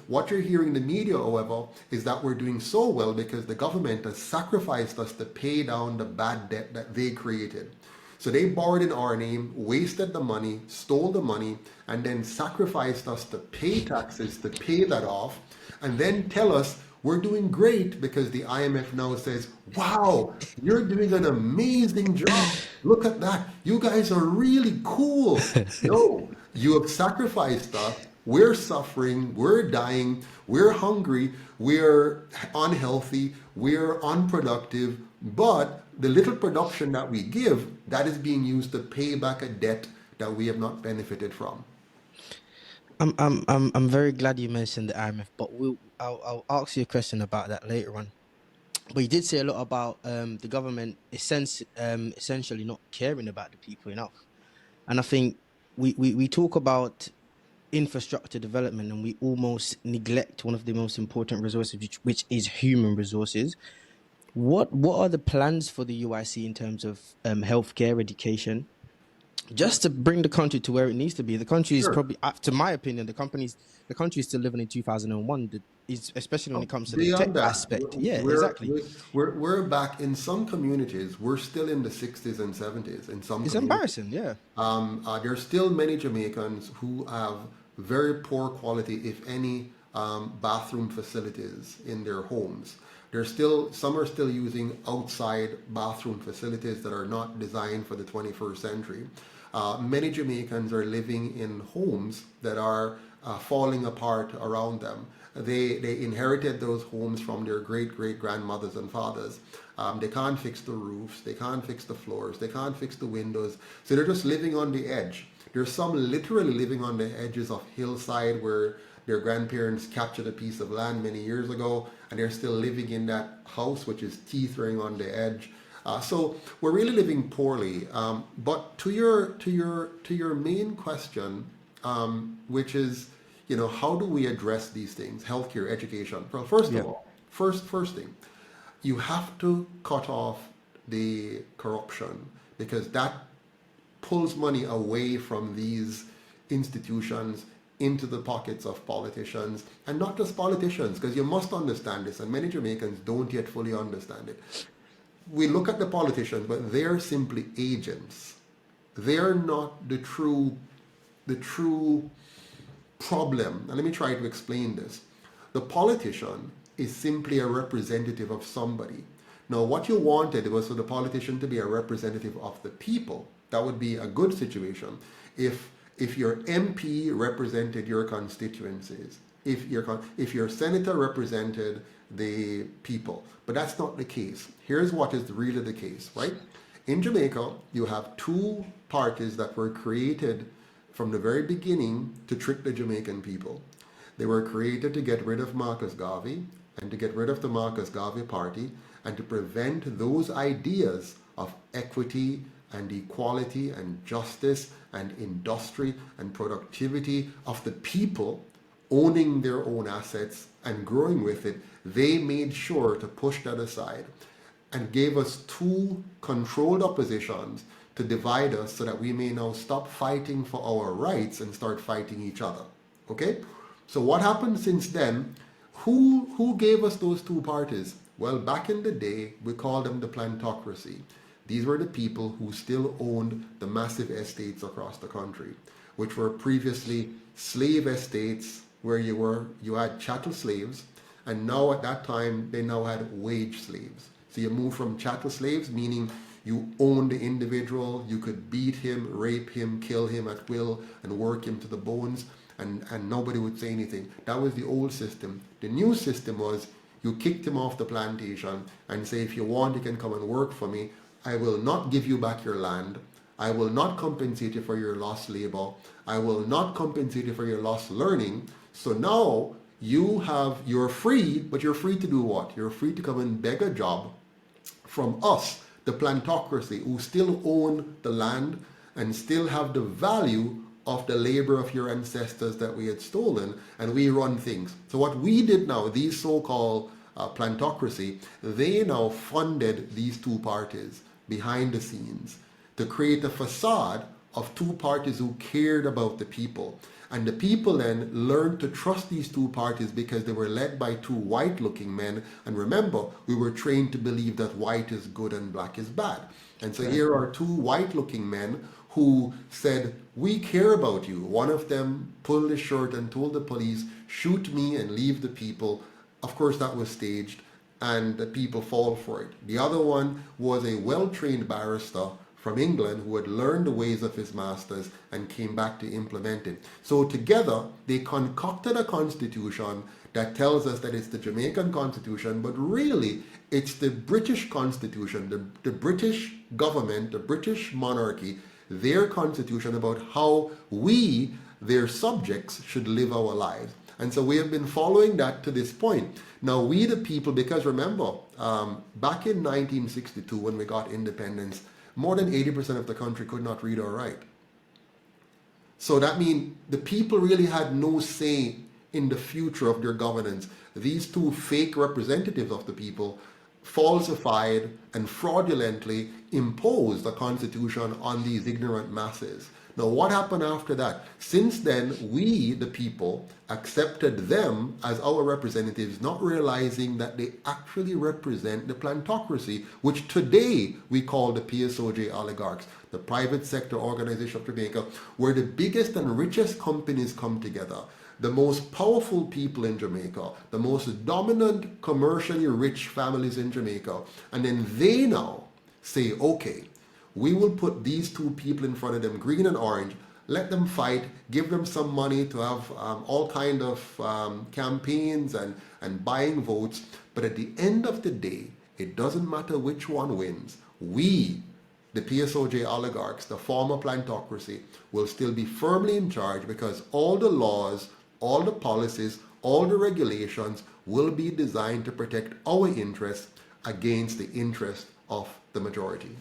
What you're hearing in the media, however, is that we're doing so well because the government has sacrificed us to pay down the bad debt that they created. So they borrowed in our name, wasted the money, stole the money, and then sacrificed us to pay taxes to pay that off, and then tell us we're doing great because the IMF now says, wow, you're doing an amazing job. Look at that. You guys are really cool. No, you have sacrificed us. We're suffering. We're dying. We're hungry. We're unhealthy. We're unproductive. But the little production that we give, that is being used to pay back a debt that we have not benefited from. I'm very glad you mentioned the IMF, but I'll ask you a question about that later on. But you did say a lot about the government essentially not caring about the people enough. And I think we talk about infrastructure development and we almost neglect one of the most important resources, which is human resources. What are the plans for the UIC in terms of healthcare, education, just to bring the country to where it needs to be? The country is Sure. probably, to my opinion, the country is still living in 2001, especially when it comes to the tech Beyond that, aspect. Yeah, we're, exactly. we're, we're back in some communities. We're still in the 60s and 70s in some It's communities. embarrassing. Yeah. There's still many Jamaicans who have very poor quality, if any, bathroom facilities in their homes. There's still some are still using outside bathroom facilities that are not designed for the 21st century. Many Jamaicans are living in homes that are falling apart around them. They inherited those homes from their great grandmothers and fathers. They can't fix the roofs, they can't fix the floors, they can't fix the windows. So they're just living on the edge. There's some literally living on the edges of hillside where their grandparents captured a piece of land many years ago, and they're still living in that house, which is teetering on the edge. So we're really living poorly. But to your main question, which is, how do we address these things? Healthcare, education. Well, first Yeah. of all, first thing, you have to cut off the corruption because that pulls money away from these institutions into the pockets of politicians, and not just politicians, because you must understand this, and many Jamaicans don't yet fully understand it. We look at the politicians, but they're simply agents. They're not the true problem. And let me try to explain this. The politician is simply a representative of somebody. Now, what you wanted was for the politician to be a representative of the people. That would be a good situation if your MP represented your constituencies, if your senator represented the people. But that's not the case. Here's what is really the case, right? In Jamaica, you have two parties that were created from the very beginning to trick the Jamaican people. They were created to get rid of Marcus Garvey and to get rid of the Marcus Garvey party and to prevent those ideas of equity and equality and justice and industry and productivity of the people owning their own assets and growing with it. They made sure to push that aside and gave us two controlled oppositions to divide us so that we may now stop fighting for our rights and start fighting each other. Okay? So what happened since then? Who gave us those two parties? Well, back in the day, we called them the plantocracy. These were the people who still owned the massive estates across the country, which were previously slave estates where you had chattel slaves, and now at that time they now had wage slaves. So you move from chattel slaves, meaning you own the individual, you could beat him, rape him, kill him at will, and work him to the bones, and nobody would say anything. That was the old system. The new system was you kicked him off the plantation and say, if you want, you can come and work for me. I will not give you back your land. I will not compensate you for your lost labor. I will not compensate you for your lost learning. So now you're free, but you're free to do what? You're free to come and beg a job from us, the plantocracy, who still own the land and still have the value of the labor of your ancestors that we had stolen, and we run things. So what we did now, these so-called plantocracy, they now funded these two parties behind the scenes to create a facade of two parties who cared about the people. And the people then learned to trust these two parties because they were led by two white-looking men. And remember, we were trained to believe that white is good and black is bad. And so here are two white-looking men who said, we care about you. One of them pulled his shirt and told the police, shoot me and leave the people. Of course, that was staged, and the people fall for it. The other one was a well-trained barrister from England who had learned the ways of his masters and came back to implement it. So together, they concocted a constitution that tells us that it's the Jamaican constitution, but really it's the British constitution, the British government, the British monarchy, their constitution about how we, their subjects, should live our lives. And so we have been following that to this point. Now we the people, because remember, back in 1962 when we got independence, more than 80% of the country could not read or write. So that means the people really had no say in the future of their governance. These two fake representatives of the people falsified and fraudulently imposed a constitution on these ignorant masses. Now, what happened after that? Since then, we, the people, accepted them as our representatives, not realizing that they actually represent the plantocracy, which today we call the PSOJ oligarchs, the private sector organization of Jamaica, where the biggest and richest companies come together, the most powerful people in Jamaica, the most dominant commercially rich families in Jamaica, and then they now say, okay, we will put these two people in front of them, green and orange, let them fight, give them some money to have all kind of campaigns and buying votes. But at the end of the day, it doesn't matter which one wins. We, the PSOJ oligarchs, the former plantocracy, will still be firmly in charge because all the laws, all the policies, all the regulations will be designed to protect our interests against the interest of the majority.